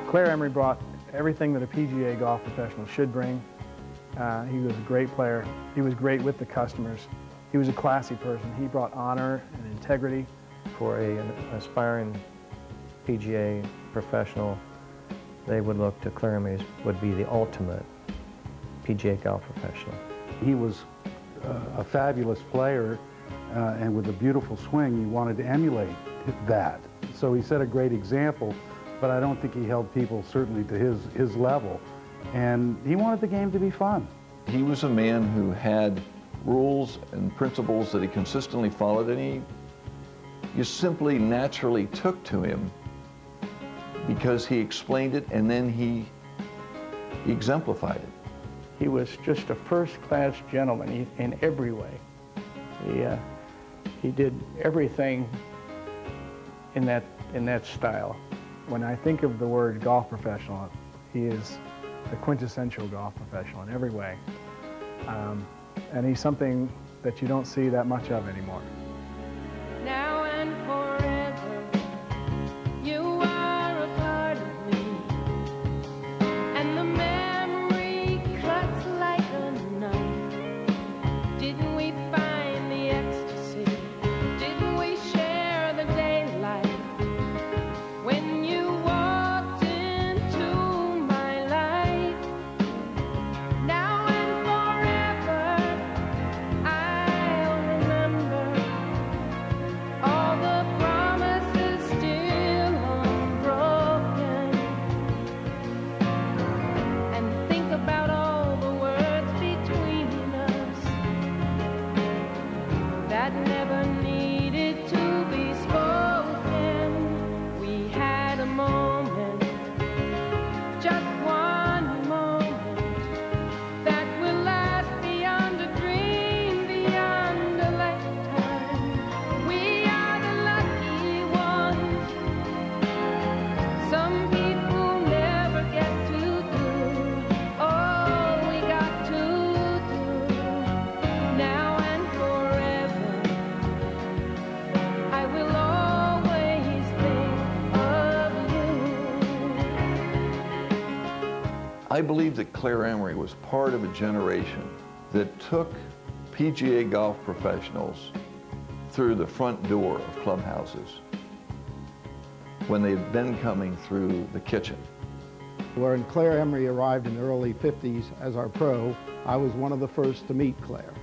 Clare Emery brought everything that a PGA golf professional should bring. He was a great player. He was great with the customers. He was a classy person. He brought honor and integrity. For an aspiring PGA professional, they would look to Clare Emery would be the ultimate PGA golf professional. He was a fabulous player, and with a beautiful swing, you wanted to emulate that. So he set a great example, but I don't think he held people certainly to his level. And he wanted the game to be fun. He was a man who had rules and principles that he consistently followed, and you simply naturally took to him because he explained it and then he exemplified it. He was just a first-class gentleman in every way. He did everything in that style. When I think of the word golf professional, he is the quintessential golf professional in every way. And he's something that you don't see that much of anymore. Now and forever, you are a part of me, and the memory cuts like a knife. Didn't we find the ecstasy? Didn't we share the daylight when you walked into my life? Now and forever, I'll remember all the promises still unbroken, and think about all the words between us that never needed to be spoken. We had a moment, just one moment, that will last beyond a dream, beyond a lifetime. We are the lucky ones. Some people never get to do all we got to do. Now and forever, I will always think of you. I believe that Clare Emery was part of a generation that took PGA golf professionals through the front door of clubhouses when they'd been coming through the kitchen. When Clare Emery arrived in the early 50s as our pro, I was one of the first to meet Clare.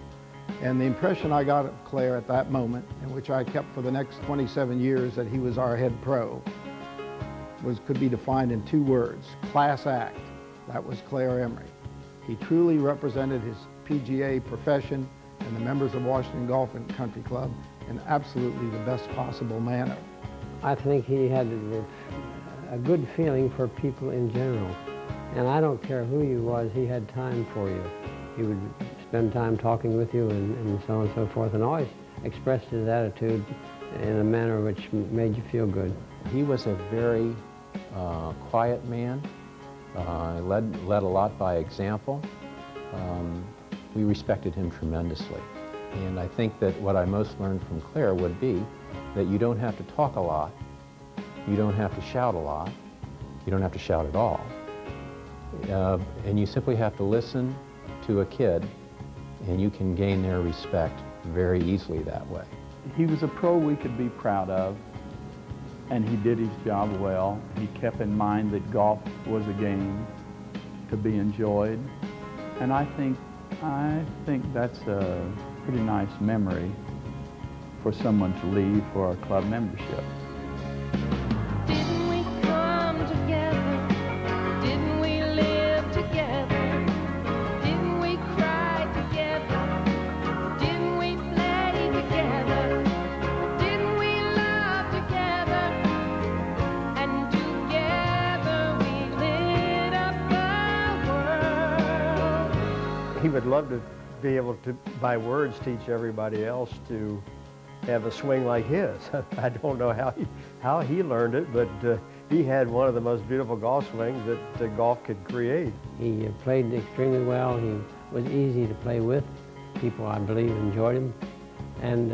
And the impression I got of Clare at that moment, and which I kept for the next 27 years that he was our head pro, could be defined in two words: class act. That was Clare Emery. He truly represented his PGA profession and the members of Washington Golf and Country Club in absolutely the best possible manner. I think he had a good feeling for people in general. And I don't care who you was, he had time for you. He would spend time talking with you and so on and so forth, and always expressed his attitude in a manner which made you feel good. He was a very quiet man. Led a lot by example. We respected him tremendously. And I think that what I most learned from Clare would be that you don't have to talk a lot, you don't have to shout a lot, you don't have to shout at all, and you simply have to listen to a kid, and you can gain their respect very easily that way. He was a pro we could be proud of, and he did his job well. He kept in mind that golf was a game to be enjoyed, and I think that's a pretty nice memory for someone to leave for our club membership. Didn't we come together? Didn't we live together? Didn't we cry together? Didn't we play together? Didn't we love together? And together we lit up the world. He would love to be able to, by words, teach everybody else to have a swing like his. I don't know how he learned it, but he had one of the most beautiful golf swings that golf could create. He played extremely well. He was easy to play with. People, I believe, enjoyed him. And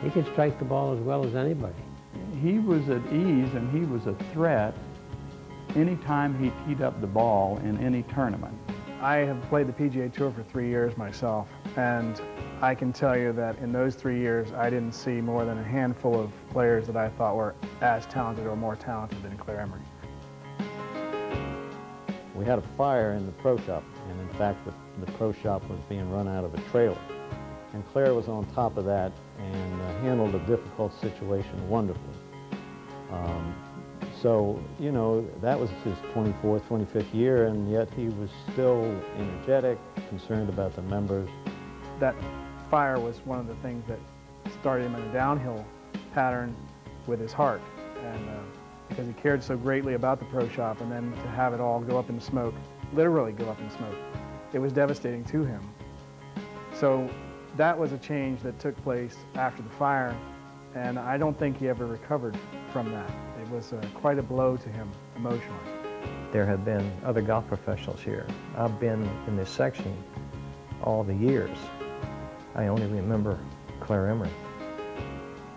he could strike the ball as well as anybody. He was at ease and he was a threat anytime he teed up the ball in any tournament. I have played the PGA Tour for 3 years myself, and I can tell you that in those 3 years, I didn't see more than a handful of players that I thought were as talented or more talented than Clare Emery. We had a fire in the pro shop, and in fact, the pro shop was being run out of a trailer. And Clare was on top of that and handled a difficult situation wonderfully. So, you know, that was his 24th, 25th year, and yet he was still energetic, concerned about the members. That fire was one of the things that started him in a downhill pattern with his heart, and because he cared so greatly about the pro shop, and then to have it all go up in smoke, literally go up in smoke, it was devastating to him. So that was a change that took place after the fire, and I don't think he ever recovered from that. It was quite a blow to him emotionally. There have been other golf professionals here. I've been in this section all the years. I only remember Clare Emery.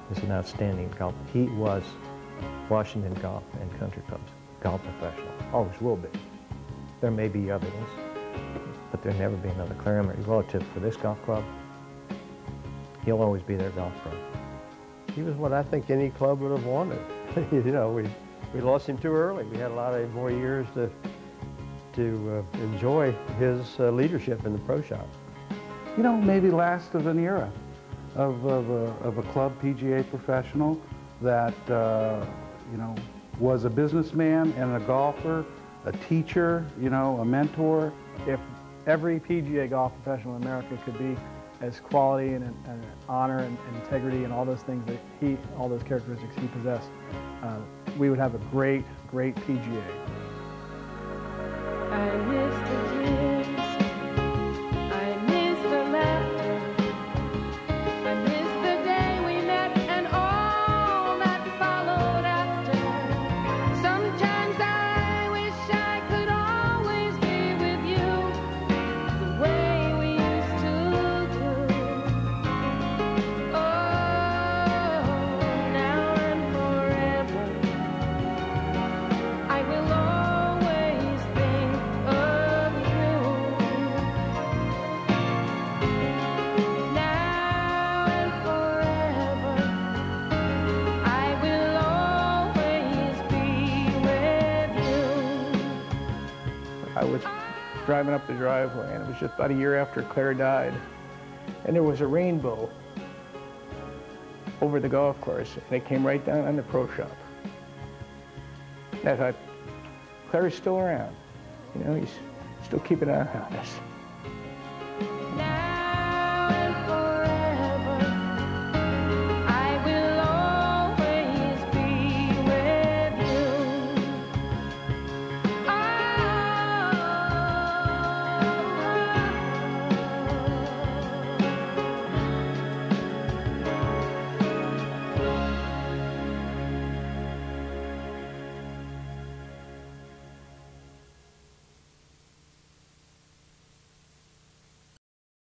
He's an outstanding golfer. He was Washington Golf and Country Club's golf professional. Always will be. There may be other ones, but there'll never be another Clare Emery relative for this golf club. He'll always be their golf pro. He was what I think any club would have wanted. You know, we lost him too early. We had a lot of more years to enjoy his leadership in the pro shop. You know, maybe last of an era of a club PGA professional that, you know, was a businessman and a golfer, a teacher, you know, a mentor. If every PGA golf professional in America could be as quality and honor and integrity and all those things that all those characteristics he possessed, we would have a great, great PGA. I miss the tears, I miss the laughter, I miss the day we met and all that followed after. Sometimes I wish I could always be with you, the way we used to do. Oh, now and forever, I will always think of you. Now and forever, I will always be with you. I was driving up the driveway, and it was just about a year after Clare died, and there was a rainbow over the golf course, and it came right down on the pro shop. And I thought, Clare's still around. You know, he's still keeping an eye on us.